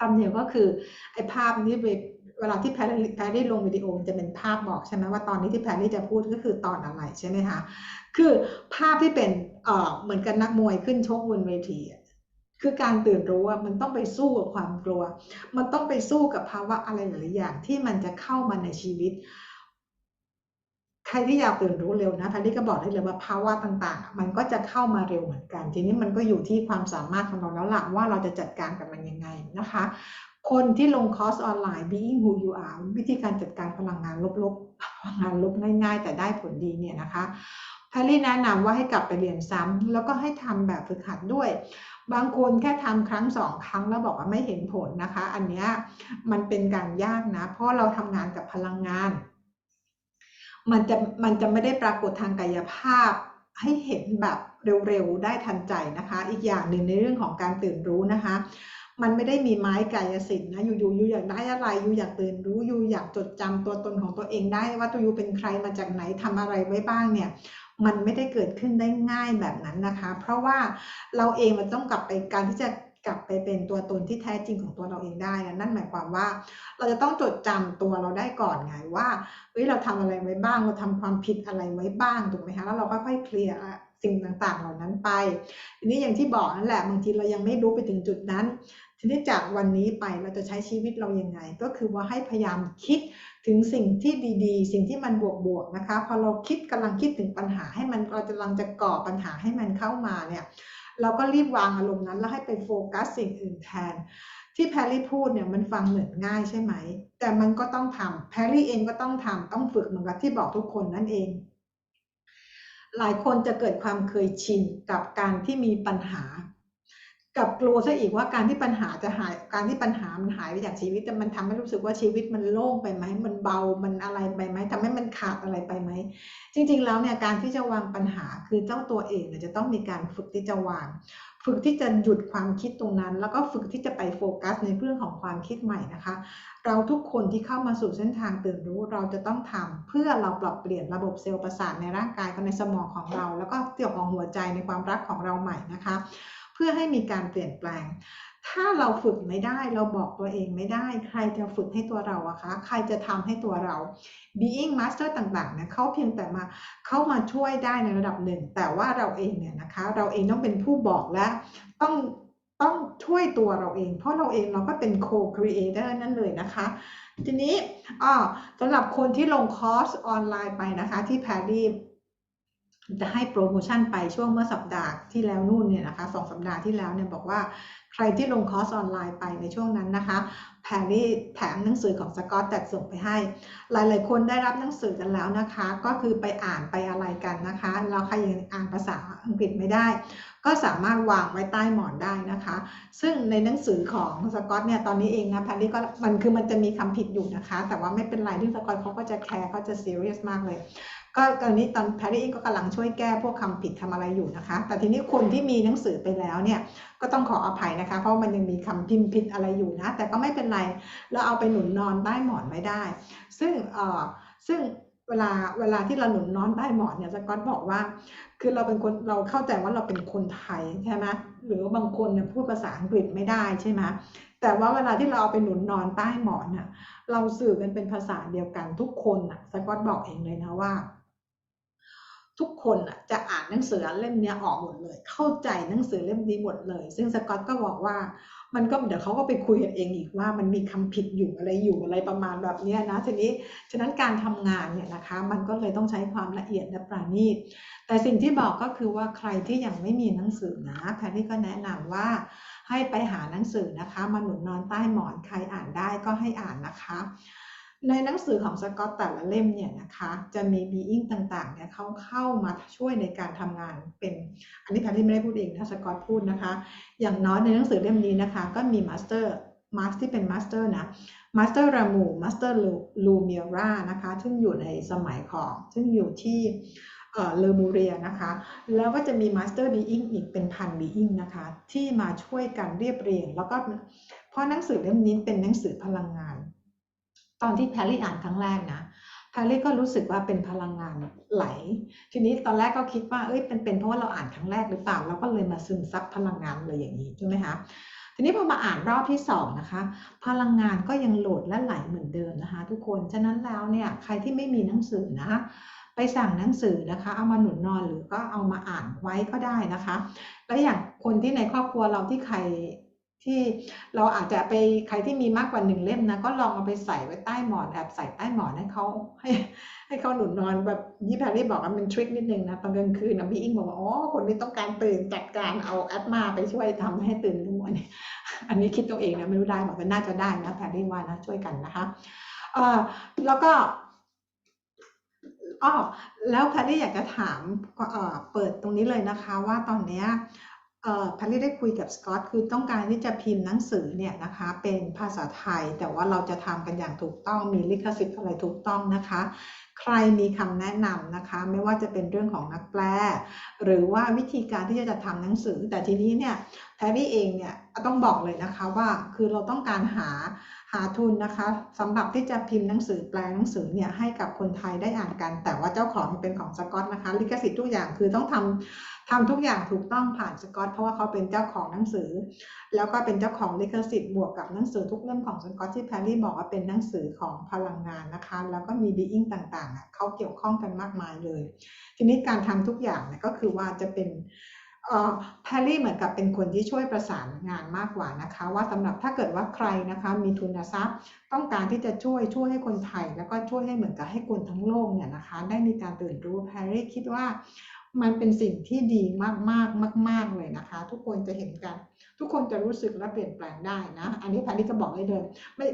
ซัมเนลก็คือไอ้ภาพนี้เวลาที่แพรรี่ลงวิดีโอมันจะเป็นภาพบอกใช่ไหมว่าตอนนี้ที่แพรรี่จะพูดก็คือตอนอะไรใช่ไหมคะคือภาพที่เป็นเหมือนกันนักมวยขึ้นชกบนเวทีคือการตื่นรู้มันต้องไปสู้กับความกลัวมันต้องไปสู้กับภาวะอะไรหลายอย่างที่มันจะเข้ามาในชีวิตใครที่อยากตื่นรู้เร็วนะแพรรี่ก็บอกได้เลยว่าภาวะต่างๆมันก็จะเข้ามาเร็วเหมือนกันทีนี้มันก็อยู่ที่ความสามารถของเราแล้วล่ะว่าเราจะจัดการกับมันยังไงนะคะคนที่ลงคอร์สออนไลน์ Being Who You Are วิธีการจัดการพลังงานลบๆพลังงานลบง่ายๆแต่ได้ผลดีเนี่ยนะคะแพรรี่แนะนำว่าให้กลับไปเรียนซ้ำแล้วก็ให้ทำแบบฝึกหัดด้วยบางคนแค่ทำครั้ง2 ครั้งแล้วบอกว่าไม่เห็นผลนะคะอันนี้มันเป็นการยากนะเพราะเราทำงานกับพลังงาน มันจะไม่ได้ปรากฏทางกายภาพให้เห็นแบบเร็วๆได้ทันใจนะคะอีกอย่างหนึ่งในเรื่องของการตื่นรู้นะคะมันไม่ได้มีไม้กายสิทธิ์นะอยู่ๆอยู่อยากได้อะไรอยู่อยากตื่นรู้อยู่อยากจดจำตัวตนของตัวเองได้ว่าตัวอยู่เป็นใครมาจากไหนทำอะไรไว้บ้างเนี่ยมันไม่ได้เกิดขึ้นได้ง่ายแบบนั้นนะคะเพราะว่าเราเองมันต้องกลับไปการที่จะกลับไปเป็นตัวตนที่แท้จริงของตัวเราเองได้นั่นหมายความว่าเราจะต้องจดจำตัวเราได้ก่อนไงว่าเฮ้ยเราทำอะไรไว้บ้างเราทำความผิดอะไรไว้บ้างถูกไหมคะแล้วเราค่อยๆเคลียร์สิ่งต่างๆเหล่านั้นไปทีนี้อย่างที่บอกนั่นแหละบางทีเรายังไม่รู้ไปถึงจุดนั้นทีนี้จากวันนี้ไปเราจะใช้ชีวิตเรายังไงก็คือว่าให้พยายามคิดถึงสิ่งที่ดีๆสิ่งที่มันบวกๆนะคะพอเรากำลังคิดถึงปัญหาให้มันเรากำลังจะก่อปัญหาให้มันเข้ามาเนี่ยเราก็รีบวางอารมณ์นั้นแล้วให้ไปโฟกัสสิ่งอื่นแทนที่แพรรี่พูดเนี่ยมันฟังเหมือนง่ายใช่ไหมแต่มันก็ต้องทำแพรรี่เองก็ต้องทำต้องฝึกเหมือนกับที่บอกทุกคนนั่นเองหลายคนจะเกิดความเคยชินกับการที่มีปัญหากับกลัวซะอีกว่าการที่ปัญหาจะหายการที่ปัญหามันหายไปจากชีวิตแต่มันทำให้รู้สึกว่าชีวิตมันโล่งไปไหมมันเบามันอะไรไปไหมทำให้มันขาดอะไรไปไหมจริงๆแล้วเนี่ยการที่จะวางปัญหาคือเจ้าตัวเองเนี่ยจะต้องมีการฝึกที่จะวางฝึกที่จะหยุดความคิดตรงนั้นแล้วก็ฝึกที่จะไปโฟกัสในเรื่องของความคิดใหม่นะคะเราทุกคนที่เข้ามาสู่เส้นทางตื่นรู้เราจะต้องทำเพื่อเราปรับเปลี่ยนระบบเซลล์ประสาทในร่างกายกับในสมองของเราแล้วก็เกี่ยวกับหัวใจในความรักของเราใหม่นะคะเพื่อให้มีการเปลี่ยนแปลงถ้าเราฝึกไม่ได้เราบอกตัวเองไม่ได้ใครจะฝึกให้ตัวเราอะคะใครจะทำให้ตัวเรา being master ต่างๆเนี่ยเขาเพียงแต่เข้ามาช่วยได้ในระดับหนึ่งแต่ว่าเราเองเนี่ยนะคะเราเองต้องเป็นผู้บอกและต้องต้องช่วยตัวเราเองเพราะเราเองเราก็เป็น co-creator นั่นเลยนะคะทีนี้สำหรับคนที่ลงคอร์สออนไลน์ไปนะคะที่แพรรี่จะให้โปรโมชั่นไปช่วงเมื่อสัปดาห์ที่แล้วนู่นเนี่ยนะคะ2 สัปดาห์ที่แล้วเนี่ยบอกว่าใครที่ลงคอร์สออนไลน์ไปในช่วงนั้นนะคะแพรรี่แถมหนังสือของสกอตแตกส่งไปให้หลายๆคนได้รับหนังสือกันแล้วนะคะก็คือไปอ่านไปอะไรกันนะคะแล้วใครยังอ่านภาษาอังกฤษไม่ได้ก็สามารถวางไว้ใต้หมอนได้นะคะซึ่งในหนังสือของสกอตเนี่ยตอนนี้เองนะแพรรี่ก็มันจะมีคำผิดอยู่นะคะแต่ว่าไม่เป็นไรที่สกอตเขาก็จะแคร์เขาจะซีเรียสมากเลยก็ตอนนี้แพรรี่เองก็กำลังช่วยแก้พวกคำผิดทำอะไรอยู่นะคะแต่ทีนี้คนที่มีหนังสือไปแล้วเนี่ยก็ต้องขออภัยนะคะเพราะมันยังมีคำพิมพ์ผิดอะไรอยู่นะแต่ก็ไม่เป็นไรเราเอาไปหนุนนอนใต้หมอนไม่ได้ซึ่งเวลาที่เราหนุนนอนใต้หมอนเนี่ยสกอตบอกว่าคือเราเป็นคนเราเข้าใจว่าเราเป็นคนไทยใช่ไหมหรือบางคนเนี่ยพูดภาษาอังกฤษไม่ได้ใช่ไหมแต่ว่าเวลาที่เราเอาไปหนุนนอนใต้หมอนน่ะเราสื่อกันเป็นภาษาเดียวกันทุกคนน่ะสกอตบอกเองเลยนะว่าทุกคนน่ะจะอ่านหนังสือเล่มนี้ออกหมดเลยเข้าใจหนังสือเล่มนี้หมดเลยซึ่งสกอตก็บอกว่ามันก็เดี๋ยวเขาก็ไปคุยกันเองอีกว่ามันมีคำผิดอยู่อะไรประมาณแบบนี้นะทีนี้ฉะนั้นการทำงานเนี่ยนะคะมันก็เลยต้องใช้ความละเอียดและประณีตแต่สิ่งที่บอกก็คือว่าใครที่ยังไม่มีหนังสือนะแพรรี่ก็แนะนำว่าให้ไปหาหนังสือนะคะมาหนุนนอนใต้หมอนใครอ่านได้ก็ให้อ่านนะคะในหนังสือของสกอตแต่ละเล่มเนี่ยนะคะจะมี being ต่างๆเนี่ยเขาเข้ามาช่วยในการทำงานเป็นอันนี้แพรรี่ไม่ได้พูดเองนะสกอตพูดนะคะอย่างน้อยในหนังสือเล่มนี้นะคะก็มีมาสเตอร์ที่เป็นมาสเตอร์นะมาสเตอร์รามูมาสเตอร์ลูเมียร่านะคะซึ่งอยู่ในสมัยของซึ่งอยู่ที่เลอมูเรียนะคะแล้วก็จะมีมาสเตอร์บีอิงอีกเป็นพันบีอิงนะคะที่มาช่วยกันเรียบเรียงแล้วก็เพราะหนังสือเล่มนี้เป็นหนังสือพลังงานตอนที่แพรรี่อ่านครั้งแรกนะแพรรี่ก็รู้สึกว่าเป็นพลังงานไหลทีนี้ตอนแรกก็คิดว่าเป็นเพราะว่าเราอ่านครั้งแรกหรือเปล่าเราก็เลยมาซึมซับพลังงานเลยอย่างนี้ใช่ไหมคะทีนี้พอมาอ่านรอบที่2นะคะพลังงานก็ยังโหลดและไหลเหมือนเดิมนะคะทุกคนฉะนั้นแล้วเนี่ยใครที่ไม่มีหนังสือนะไปสั่งหนังสือนะคะเอามาหนุนนอนหรือก็เอามาอ่านไว้ก็ได้นะคะแล้วอย่างคนที่ในครอบครัวเราที่ใครที่เราอาจจะไปใครที่มีมากกว่า1 เล่มนะก็ลองเอาไปใส่ไว้ใต้หมอนแอบใส่ใต้หมอนให้เขาหนุนนอนแบบยี่แพรรี่บอกว่าเป็นทริคนิดนึงนะตอนกลางคืนนะพี่อิงบอกว่าอ๋อคนนี้ต้องการตื่นจัดการเอาแอปมาไปช่วยทำให้ตื่นรู้อันนี้คิดตัวเองนะไม่รู้ได้บอกว่าน่าจะได้นะแพรรี่ว่านะช่วยกันนะคะแล้วก็แล้วแพรรี่อยากจะถามเปิดตรงนี้เลยนะคะว่าตอนนี้แพรรี่ได้คุยกับสกอตคือต้องการที่จะพิมพ์หนังสือเนี่ยนะคะเป็นภาษาไทยแต่ว่าเราจะทำกันอย่างถูกต้องมีลิขสิทธิ์อะไรถูกต้องนะคะ ใครมีคำแนะนำนะคะไม่ว่าจะเป็นเรื่องของนักแปลหรือว่าวิธีการที่จะทำหนังสือแต่ทีนี้เนี่ยแพรรี่เองเนี่ยต้องบอกเลยนะคะว่าคือเราต้องการหาทุนนะคะสำหรับที่จะพิมพ์หนังสือแปลหนังสือเนี่ยให้กับคนไทยได้อ่านกันแต่ว่าเจ้าของเป็นของสกอตนะคะลิขสิทธิ์ทุกอย่างคือต้องทำทุกอย่างถูกต้องผ่านสกอตเพราะว่าเขาเป็นเจ้าของหนังสือแล้วก็เป็นเจ้าของลิขสิทธิ์บวกกับหนังสือทุกเล่มของสกอตที่แพรรี่บอกว่าเป็นหนังสือของพลังงานนะคะแล้วก็มีบีอิงต่างๆเขาเกี่ยวข้องกันมากมายเลยทีนี้การทำทุกอย่างเนี่ยก็คือว่าจะเป็นแพรรี่เหมือนกับเป็นคนที่ช่วยประสานงานมากกว่านะคะว่าสำหรับถ้าเกิดว่าใครนะคะมีทุนทรัพย์ต้องการที่จะช่วยให้คนไทยแล้วก็ช่วยให้เหมือนกับให้คนทั้งโลกเนี่ยนะคะได้มีการตื่นรู้แพรรี่คิดว่ามันเป็นสิ่งที่ดีมากๆเลยนะคะทุกคนจะเห็นกันทุกคนจะรู้สึกและเปลี่ยนแปลงได้นะอันนี้แพรรี่ก็บอกได้เลย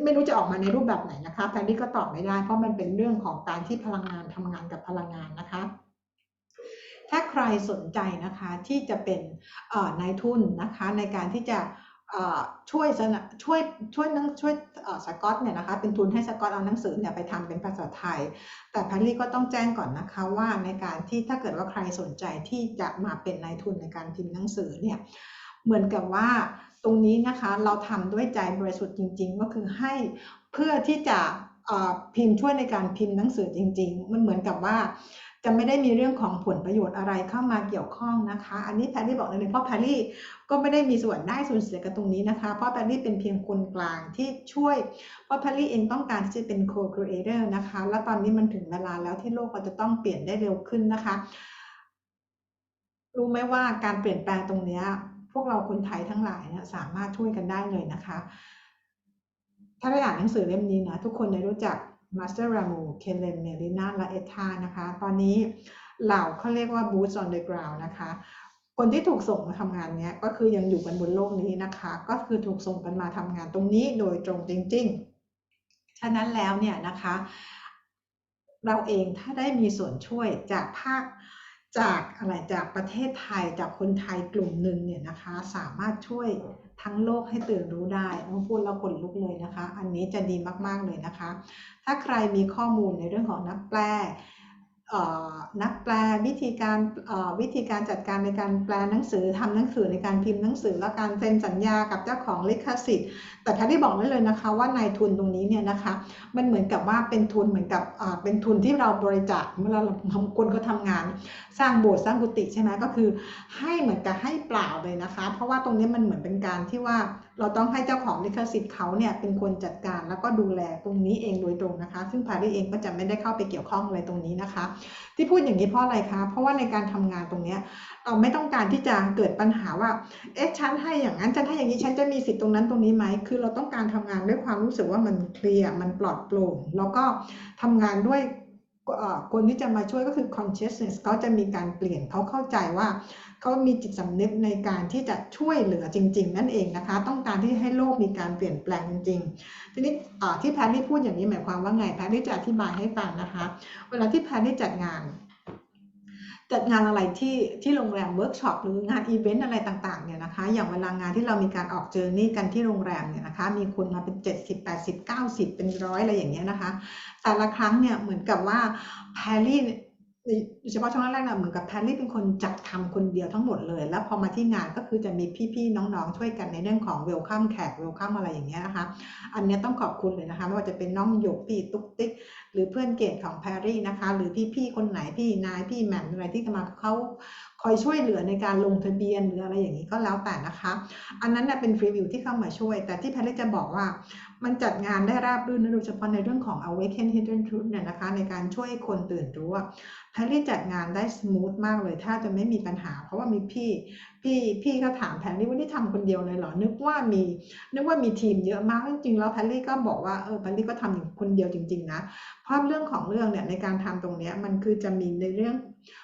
ไม่รู้จะออกมาในรูปแบบไหนนะคะแพรรี่ก็ตอบไม่ได้เพราะมันเป็นเรื่องของการที่พลังงานทำงานกับพลังงานนะคะถ้าใครสนใจนะคะที่จะเป็นนายทุนนะคะในการที่จะช่วยสกอตเนี่ยนะคะเป็นทุนให้สกอตเอาหนังสือเนี่ยไปทำเป็นภาษาไทยแต่แพรรี่ก็ต้องแจ้งก่อนนะคะว่าในการที่ถ้าเกิดว่าใครสนใจที่จะมาเป็นนายทุนในการพิมพ์หนังสือเนี่ยเหมือนกับว่าตรงนี้นะคะเราทำด้วยใจบริสุทธิ์จริงๆก็คือให้เพื่อที่จะพิมพ์ช่วยในการพิมพ์หนังสือจริงๆมันเหมือนกับว่าจะไม่ได้มีเรื่องของผลประโยชน์อะไรเข้ามาเกี่ยวข้องนะคะอันนี้แพรรี่บอกเลยเพราะแพรรี่ก็ไม่ได้มีส่วนได้ส่วนเสียกับตรงนี้นะคะเพราะแพรรี่เป็นเพียงคนกลางที่ช่วยเพราะแพรรี่เองต้องการที่จะเป็น co-creator นะคะและตอนนี้มันถึงเวลาแล้วที่โลกเราจะต้องเปลี่ยนได้เร็วขึ้นนะคะรู้ไหมว่าการเปลี่ยนแปลงตรงนี้พวกเราคนไทยทั้งหลายเนี่ยสามารถช่วยกันได้เลยนะคะถ้าได้อ่านหนังสือเล่มนี้นะทุกคนได้รู้จักมาสเตอร์รามูเคเลนเมลินาและเอธานะคะตอนนี้เหล่าเขาเรียกว่า boots on the ground นะคะคนที่ถูกส่งมาทำงานนี้ก็คือยังอยู่กันบนโลกนี้นะคะก็คือถูกส่งกันมาทำงานตรงนี้โดยตรงจริงๆฉะนั้นแล้วเนี่ยนะคะเราเองถ้าได้มีส่วนช่วยจากภาคจากประเทศไทยจากคนไทยกลุ่มหนึ่งเนี่ยนะคะสามารถช่วยทั้งโลกให้ตื่นรู้ได้พูดแล้วขนลุกเลยนะคะอันนี้จะดีมากๆเลยนะคะถ้าใครมีข้อมูลในเรื่องของนักแปลนักแปลวิธีการจัดการในการแปลหนังสือทำหนังสือในการพิมพ์หนังสือและการเซ็นสัญญากับเจ้าของลิขสิทธิ์แต่แพทย์ได้บอกได้เลยนะคะว่านายทุนตรงนี้เนี่ยนะคะมันเหมือนกับว่าเป็นทุนเหมือนกับเป็นทุนที่เราบริจาคเมื่อเราคนเขาทำงานสร้างโบสถ์สร้างกุฏิใช่ไหมก็คือให้เหมือนกับให้เปล่าเลยนะคะเพราะว่าตรงนี้มันเหมือนเป็นการที่ว่าเราต้องให้เจ้าของลิขสิทธิ์เขาเนี่ยเป็นคนจัดการแล้วก็ดูแลตรงนี้เองโดยตรงนะคะซึ่งพาริเองก็จะไม่ได้เข้าไปเกี่ยวข้องอะไรตรงนี้นะคะที่พูดอย่างนี้เพราะอะไรคะเพราะว่าในการทำงานตรงนี้เราไม่ต้องการที่จะเกิดปัญหาว่าเอ๊ะฉันให้อย่างนั้นฉันให้อย่างนี้ฉันจะมีสิทธิ์ตรงนั้นตรงนี้ไหมคือเราต้องการทำงานด้วยความรู้สึกว่ามันเคลียร์มันปลอดโปร่งแล้วก็ทำงานด้วยคนที่จะมาช่วยก็คือ consciousness เขาจะมีการเปลี่ยนเขาเข้าใจว่าเขามีจิตสำนึกในการที่จะช่วยเหลือจริงๆนั่นเองนะคะต้องการที่ให้โลกมีการเปลี่ยนแปลงจริงๆทีนี้ที่แพทย์พูดอย่างนี้หมายความว่าไงแพทย์จะอธิบายให้ฟังนะคะเวลาที่แพทย์จัดงานอะไรที่โรงแรมเวิร์กช็อปหรืองานอีเวนต์อะไรต่างๆเนี่ยนะคะอย่างเวลางานที่เรามีการออกเจอร์นี่กันที่โรงแรมเนี่ยนะคะมีคนมาเป็น70 80 90เป็นร้อยอะไรอย่างเงี้ยนะคะแต่ละครั้งเนี่ยเหมือนกับว่าแพรรี่โดยเฉพาะช่วงแรกๆนะเหมือนกับแพรรี่เป็นคนจัดทำคนเดียวทั้งหมดเลยแล้วพอมาที่งานก็คือจะมีพี่ๆน้องๆช่วยกันในเรื่องของเวลคัมแขกเวลคัมอะไรอย่างเงี้ยนะคะอันนี้ต้องขอบคุณเลยนะคะไม่ว่าจะเป็นน้องหยกพี่ตุ๊กติ๊กหรือเพื่อนเกดของแพรรี่นะคะหรือพี่ๆคนไหนพี่นายพี่แหม่มอะไรที่มาเขาคอยช่วยเหลือในการลงทะเบียนหรืออะไรอย่างนี้ก็แล้วแต่นะคะอันนั้นเป็นฟรีวิวที่เข้ามาช่วยแต่ที่แพรรี่จะบอกว่ามันจัดงานได้ราบรื่นโดยเฉพาะในเรื่องของ Awaken Hidden Truth เนี่ยนะคะในการช่วยคนตื่นรู้แพรรี่จัดงานได้สมูทมากเลยถ้าจะไม่มีปัญหาเพราะว่ามีพี่เขาถามแพรรี่ว่านี่ทำคนเดียวเลยเหรอนึกว่ามีทีมเยอะมากจริงๆแล้วแพรรี่ก็บอกว่าแพรรี่ก็ทำคนเดียวจริงๆนะเพราะเรื่องของเรื่องเนี่ยในการทำตรงนี้มันคือจะมีในเรื่อง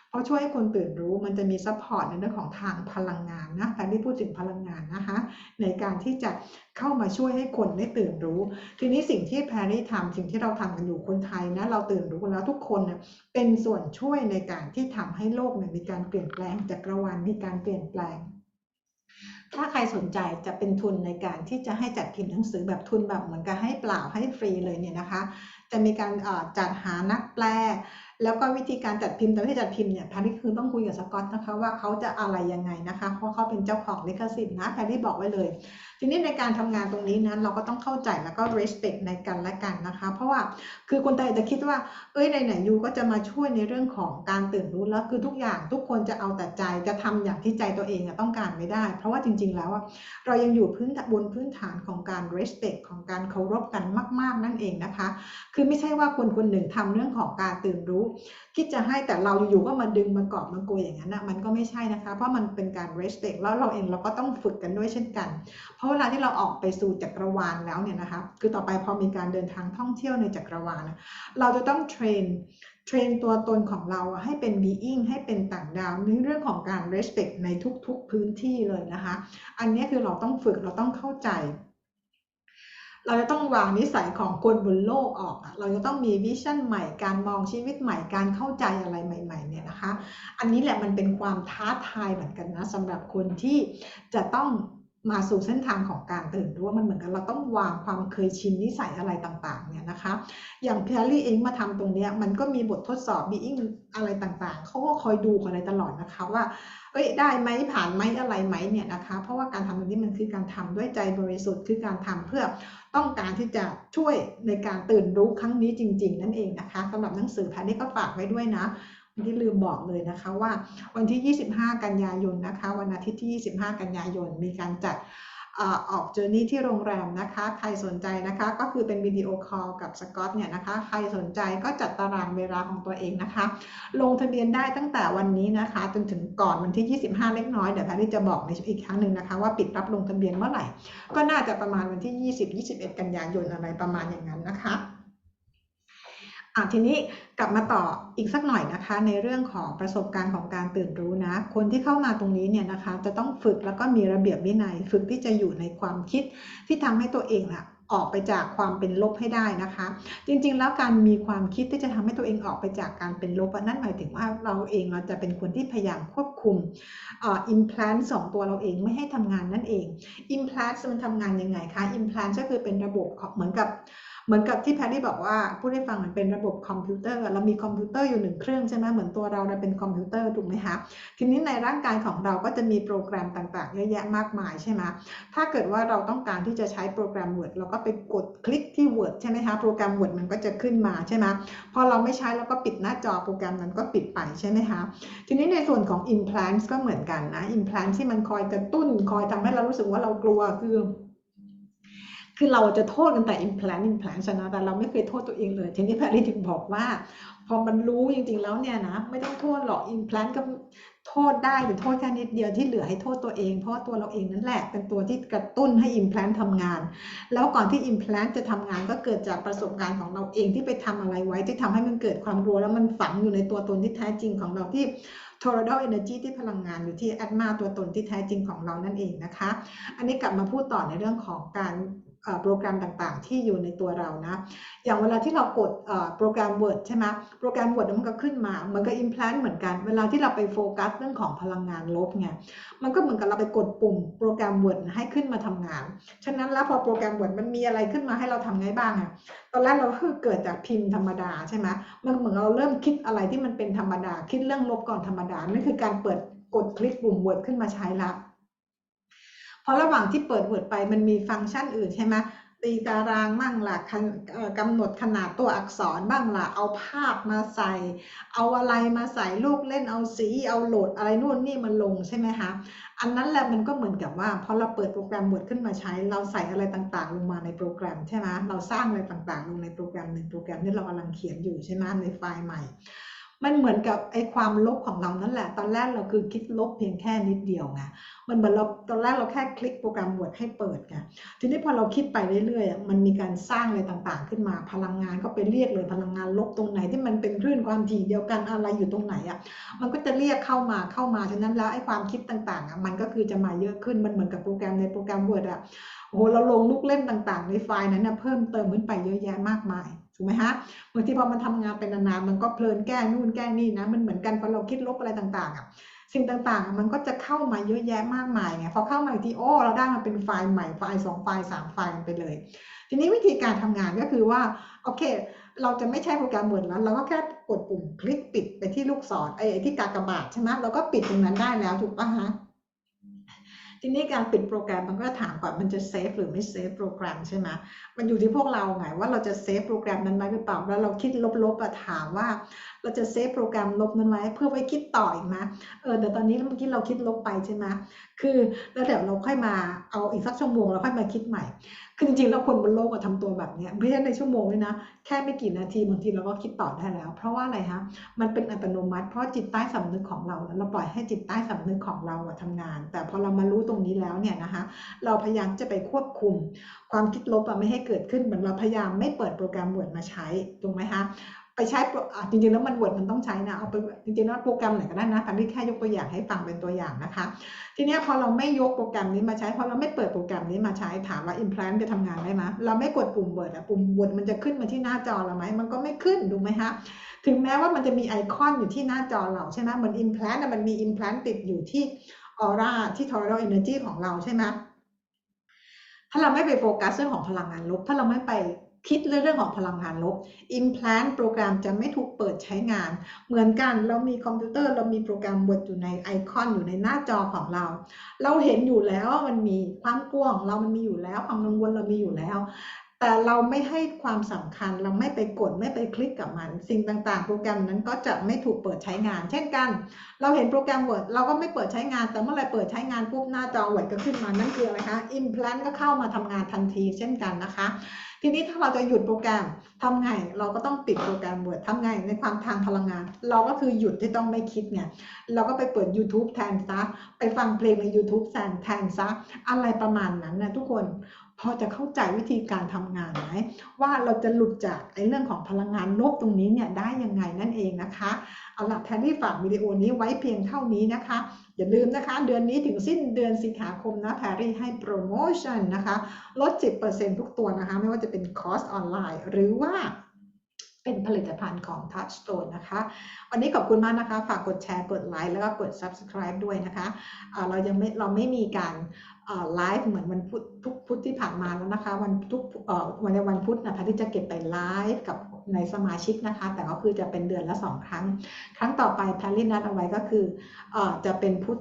เพราะช่วยให้คนตื่นรู้มันจะมีซัพพอร์ตในเรื่องของทางพลังงานนะแพรรี่พูดถึงพลังงานนะคะในการที่จะเข้ามาช่วยให้คนได้ตื่นรู้ทีนี้สิ่งที่แพรรี่ทำสิ่งที่เราทำกันอยู่คนไทยนะเราตื่นรู้แล้วทุกคนเนี่ยเป็นส่วนช่วยในการที่ทำให้โลกเนี่ยมีการเปลี่ยนแปลงจักรวาลมีการเปลี่ยนแปลง ถ้าใครสนใจจะเป็นทุนในการที่จะให้จัดพิมพ์หนังสือแบบทุนแบบเหมือนกับให้เปล่าให้ฟรีเลยเนี่ยนะคะจะมีการจัดหานักแปลแล้วก็วิธีการจัดพิมพ์แต่วิธีจัดพิมพ์เนี่ยแพรรี่คือต้องคุยกับสกอตนะคะว่าเขาจะอะไรยังไงนะคะเพราะเขาเป็นเจ้าของลิขสิทธิ์นะแพรรี่บอกไว้เลยทีนี้ในการทำงานตรงนี้นั้นเราก็ต้องเข้าใจแล้วก็ respect ในกันและกันนะคะเพราะว่าคือคนไทยจะคิดว่าไหนๆยูก็จะมาช่วยในเรื่องของการตื่นรู้แล้วคือทุกอย่างทุกคนจะเอาแต่ใจจะทำอย่างที่ใจตัวเองต้องการไม่ได้เพราะว่าจริงๆแล้วเรายังอยู่บนพื้นฐานของการ respect ของการเคารพกันมากๆนั่นเองนะคะคือไม่ใช่ว่าคนคนหนึ่งทำเรื่องของการตื่นรู้คิดจะให้แต่เราอยู่ๆก็มาดึงมากอบมาโกยอย่างนั้นนะมันก็ไม่ใช่นะคะเพราะมันเป็นการ respect แล้วเราเองเราก็ต้องฝึกกันด้วยเช่นกันเพราะเวลาที่เราออกไปสู่จักรวาลแล้วเนี่ยนะคะคือต่อไปพอมีการเดินทางท่องเที่ยวในจักรวาลเราจะต้องเทรนตัวตนของเราให้เป็น being ให้เป็นต่างดาวในเรื่องของการ respect ในทุกๆพื้นที่เลยนะคะอันนี้คือเราต้องฝึกเราต้องเข้าใจเราจะต้องวางนิสัยของคนบนโลกออกเราจะต้องมีวิชั่นใหม่การมองชีวิตใหม่การเข้าใจอะไรใหม่ๆเนี่ยนะคะอันนี้แหละมันเป็นความท้าทายเหมือนกันนะสำหรับคนที่จะต้องมาสู่เส้นทางของการตื่นรู้ว่ามันเหมือนกันเราต้องวางความเคยชินนิสัยอะไรต่างๆเนี่ยนะคะอย่างแพรรี่เองมาทำตรงนี้มันก็มีบททดสอบ being อะไรต่างๆเขาก็คอยดูอะไรตลอดนะคะว่าได้ไหมผ่านไหมอะไรไหมเนี่ยนะคะเพราะว่าการทำตรงนี้มันคือการทำด้วยใจบริสุทธิ์คือการทำเพื่อต้องการที่จะช่วยในการตื่นรู้ครั้งนี้จริงๆนั่นเองนะคะสำหรับหนังสือแพรรี่ก็ฝากไว้ด้วยนะวันที่ลืมบอกเลยนะคะว่าวันที่25กันยายนนะคะวันอาทิตย์ที่25กันยายนมีการจัดออกเจอร์นี่ที่โรงแรมนะคะใครสนใจนะคะก็คือเป็นวิดีโอคอลกับสกอตเนี่ยนะคะใครสนใจก็จัดตารางเวลาของตัวเองนะคะลงทะเบียนได้ตั้งแต่วันนี้นะคะจนถึงก่อนวันที่25เล็กน้อยเดี๋ยวแพรรี่จะบอกในอีกครั้งหนึ่งนะคะว่าปิดรับลงทะเบียนเมื่อไหร่ก็น่าจะประมาณวันที่20-21กันยายนอะไรประมาณอย่างนั้นนะคะทีนี้กลับมาต่ออีกสักหน่อยนะคะในเรื่องของประสบการณ์ของการตื่นรู้นะคนที่เข้ามาตรงนี้เนี่ยนะคะจะต้องฝึกแล้วก็มีระเบียบวินัยฝึกที่จะอยู่ในความคิดที่ทำให้ตัวเองออกไปจากความเป็นลบให้ได้นะคะจริงๆแล้วการมีความคิดที่จะทำให้ตัวเองออกไปจากการเป็นลบนั่นหมายถึงว่าเราเองเราจะเป็นคนที่พยายามควบคุมimplant ของตัวเราเองไม่ให้ทำงานนั่นเอง implant มันทำงานยังไงคะ implant ก็คือเป็นระบบเหมือนกับที่แพรรี่บอกว่าพูดให้ฟังมันเป็นระบบคอมพิวเตอร์เรามีคอมพิวเตอร์อยู่1เครื่องใช่ไหมเหมือนตัวเราเป็นคอมพิวเตอร์ถูกไหมคะทีนี้ในร่างกายของเราก็จะมีโปรแกรมต่างๆเยอะแยะมากมายใช่ไหมถ้าเกิดว่าเราต้องการที่จะใช้โปรแกรม Word เราก็ไปกดคลิกที่ Word ใช่ไหมคะโปรแกรม Word มันก็จะขึ้นมาใช่ไหมพอเราไม่ใช้เราก็ปิดหน้าจอโปรแกรมนั้นก็ปิดไปใช่ไหมคะทีนี้ในส่วนของ implants ก็เหมือนกันนะ implants ที่มันคอยกระตุ้นคอยทำให้เรารู้สึกว่าเรากลัวคือเราจะโทษกันแต่ implant นะแต่เราไม่เคยโทษตัวเองเลยทีนี้แพรรี่ถึงบอกว่าพอมันรู้จริงๆแล้วเนี่ยนะไม่ต้องโทษหรอก implant ก็โทษได้แต่โทษแค่นิดเดียวที่เหลือให้โทษตัวเองเพราะตัวเราเองนั่นแหละเป็นตัวที่กระตุ้นให้ implant ทำงานแล้วก่อนที่ implant จะทำงานก็เกิดจากประสบการณ์ของเราเองที่ไปทำอะไรไว้ที่ทำให้มันเกิดความกลัวแล้วมันฝังอยู่ในตัวตนที่แท้จริงของเราที่ Toradol Energy ที่พลังงานอยู่ที่ Atma ตัวตนที่แท้จริงของเรานั่นเองนะคะอันนี้กลับมาพูดต่อในเรื่องของการโปรแกรมต่างๆที่อยู่ในตัวเรานะอย่างเวลาที่เรากดโปรแกรม Word ใช่ไหมโปรแกรม Word มันก็ขึ้นมาเหมือนกับ implant เหมือนกันเวลาที่เราไปโฟกัสเรื่องของพลังงานลบไงมันก็เหมือนกับเราไปกดปุ่มโปรแกรม Word ให้ขึ้นมาทำงานฉะนั้นแล้วพอโปรแกรม Word มันมีอะไรขึ้นมาให้เราทำไงบ้างตอนแรกเราคือเกิดจากพิมพ์ธรรมดาใช่ไหมมันเหมือนเราเริ่มคิดอะไรที่มันเป็นธรรมดาคิดเรื่องลบก่อนธรรมดานั่นคือการกดคลิกปุ่ม Word ขึ้นมาใช้ละเพราะระหว่างที่เปิด Word ไปมันมีฟังก์ชันอื่นใช่ไหมตีตารางบ้างล่ะกำหนดขนาดตัวอักษรบ้างล่ะเอาภาพมาใส่เอาอะไรมาใส่ลูกเล่นเอาสีเอาโหลดอะไรนู่นนี่มาลงใช่ไหมคะอันนั้นแหละมันก็เหมือนกับว่าพอเราเปิดโปรแกรม Word ขึ้นมาใช้เราใส่อะไรต่างๆลงมาในโปรแกรมใช่ไหมเราสร้างอะไรต่างๆลงในโปรแกรมหนึ่งโปรแกรมที่เรากำลังเขียนอยู่ใช่ไหมในไฟล์ใหม่มันเหมือนกับไอ้ความลบของเรานั่นแหละตอนแรกเราคือคิดลบเพียงแค่นิดเดียวไงมันเหมือนเราตอนแรกเราแค่คลิกโปรแกรม Word ให้เปิดไงทีนี้พอเราคิดไปเรื่อยๆมันมีการสร้างอะไรต่างๆขึ้นมาพลังงานก็ไปเรียกเลยพลังงานลบตรงไหนที่มันเป็นคลื่นความถี่เดียวกันอะไรอยู่ตรงไหนมันก็จะเรียกเข้ามาฉะนั้นแล้วไอ้ความคิดต่างๆมันก็คือจะมาเยอะขึ้นมันเหมือนกับโปรแกรมในโปรแกรม Word โอ้โหเราลงลูกเล่นต่างๆในไฟล์นั้นเพิ่มเติมขึ้นไปเยอะแยะมากมายถูกไหมฮะบางทีพอมันทำงานเป็นนานๆมันก็เพลินแก้นู่นแก้นี่นะมันเหมือนกันพอเราคิดลบอะไรต่างๆ สิ่งต่างๆมันก็จะเข้ามาเยอะแยะมากมายไงพอเข้ามาที่โอ้เราได้มาเป็นไฟล์ใหม่ไฟล์2ไฟล์3ไฟล์ไปเลยทีนี้วิธีการทำงานก็คือว่าโอเคเราจะไม่ใช้โปรแกรม Word แล้วเราก็แค่กดปุ่มคลิกปิดไปที่ลูกศรไอ้ที่กากบาทใช่ไหมเราก็ปิดตรงนั้นได้แล้วถูกปะฮะทีนี้การปิดโปรแกรมมันก็ถามก่อนมันจะเซฟหรือไม่เซฟโปรแกรมใช่ไหมมันอยู่ที่พวกเราไงว่าเราจะเซฟโปรแกรมนั้นไว้หรือเปล่าแล้วเราคิดลบๆถามว่าเราจะเซฟโปรแกรมลบนั้นไว้เพื่อไว้คิดต่ออีกไหมแต่ตอนนี้เมื่อกี้เราคิดลบไปใช่ไหมคือแล้วเดี๋ยวเราค่อยมาเอาอีกสักชั่วโมงเราค่อยมาคิดใหม่คือจริงๆแล้วคนบนโลกทำตัวแบบนี้ไม่ใช่ในชั่วโมงเลยนะแค่ไม่กี่นาทีบางทีเราก็คิดต่อได้แล้วเพราะว่าอะไรฮะมันเป็นอัตโนมัติเพราะจิตใต้สำนึกของเราเราปล่อยให้จิตใต้สำนึกของเราทำงานแต่พอเรามารู้ตรงนี้แล้วเนี่ยนะคะเราพยายามจะไปควบคุมความคิดลบไม่ให้เกิดขึ้นเหมือนเราพยายามไม่เปิดโปรแกรม Word มาใช้ถูกไหมคะไปใช้จริงๆแล้วมัน Word มันต้องใช้นะเอาไปจริงๆแล้วโปรแกรมไหนก็ได้นะแต่นี่แค่ยกตัวอย่างให้ฟังเป็นตัวอย่างนะคะทีนี้พอเราไม่ยกโปรแกรมนี้มาใช้พอเราไม่เปิดโปรแกรมนี้มาใช้ถามว่า Implant จะทำงานได้ไหมเราไม่กดปุ่ม Word ปุ่ม Word มันจะขึ้นมาที่หน้าจอเราไหมมันก็ไม่ขึ้นถูกไหมคะถึงแม้ว่ามันจะมีไอคอนอยู่ที่หน้าจอเราใช่ไหมเหมือน Implant มันมี Implant ติดอยู่ที่ออร่าที่ Total Energy ของเราใช่ไหมถ้าเราไม่ไปโฟกัสเรื่องของพลังงานลบถ้าเราไม่ไปคิดเรื่องของพลังงานลบ Implant โปรแกรมจะไม่ถูกเปิดใช้งานเหมือนกันเรามีคอมพิวเตอร์เรามีโปรแกรม Word อยู่ในไอคอนอยู่ในหน้าจอของเราเราเห็นอยู่แล้วว่ามันมีความกลัวของเรามันมีอยู่แล้วความกังวลเรามีอยู่แล้วแต่เราไม่ให้ความสำคัญเราไม่ไปกดไม่ไปคลิกกับมันสิ่งต่างๆโปรแกรมนั้นก็จะไม่ถูกเปิดใช้งานเช่นกันเราเห็นโปรแกรม Word เราก็ไม่เปิดใช้งานแต่เมื่อไรเปิดใช้งานปุ๊บหน้าจอ Word ก็ขึ้นมานั่นคืออะไรคะ Implant ก็เข้ามาทำงานทันทีเช่นกันนะคะทีนี้ถ้าเราจะหยุดโปรแกรมทำไงเราก็ต้องปิดโปรแกรม Word ทำไงในความทางพลังงานเราก็คือหยุดที่ต้องไม่คิดไงเราก็ไปเปิด YouTube แทนซะไปฟังเพลงใน YouTube แทนซะอะไรประมาณนั้นนะทุกคนพอจะเข้าใจวิธีการทำงานไหมว่าเราจะหลุดจากไอ้เรื่องของพลังงานลบตรงนี้เนี่ยได้ยังไงนั่นเองนะคะเอาล่ะแพรรี่ฝากวิดีโอนี้ไว้เพียงเท่านี้นะคะอย่าลืมนะคะเดือนนี้ถึงสิ้นเดือนสิงหาคมนะแพรรี่ให้โปรโมชั่นนะคะลด 10% ทุกตัวนะคะไม่ว่าจะเป็นคอร์สออนไลน์หรือว่าเป็นผลิตภัณฑ์ของ Touchstone นะคะวันนี้ขอบคุณมากนะคะฝากกดแชร์กดไลค์แล้วก็กด Subscribe ด้วยนะคะเราไม่มีการไลฟ์เหมือนวันพุธทุกพุธที่ผ่านมาแล้วนะคะวันพุธนะคะที่จะเก็บไปไลฟ์กับในสมาชิกนะคะแต่ก็คือจะเป็นเดือนละ2 ครั้งครั้งต่อไปแพรรี่นัดเอาไว้ก็คือจะเป็นพุธ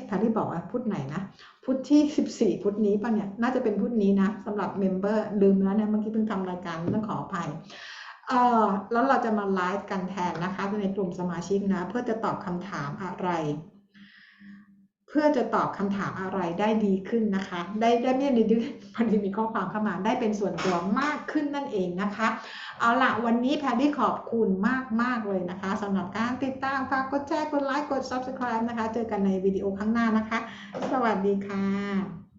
แพรรี่บอกว่าพุธไหนนะพุธที่14พุธนี้ป่ะเนี่ยน่าจะเป็นพุธนี้นะสำหรับเมมเบอร์ลืมแล้วเนี่ยเมื่อกี้เพิ่งทำรายการต้องขออภัยแล้วเราจะมาไลฟ์กันแทนนะคะในกลุ่มสมาชิกนะเพื่อจะตอบคำถามอะไรได้ดีขึ้นนะคะได้ไม่ได้ดื้อพอดีมีข้อความเข้ามาได้เป็นส่วนตัวมากขึ้นนั่นเองนะคะเอาล่ะวันนี้แพรรี่ขอบคุณมากเลยนะคะสำหรับการติดตามฝากกดแชร์กดไลค์กด Subscribe นะคะเจอกันในวิดีโอข้างหน้านะคะสวัสดีค่ะ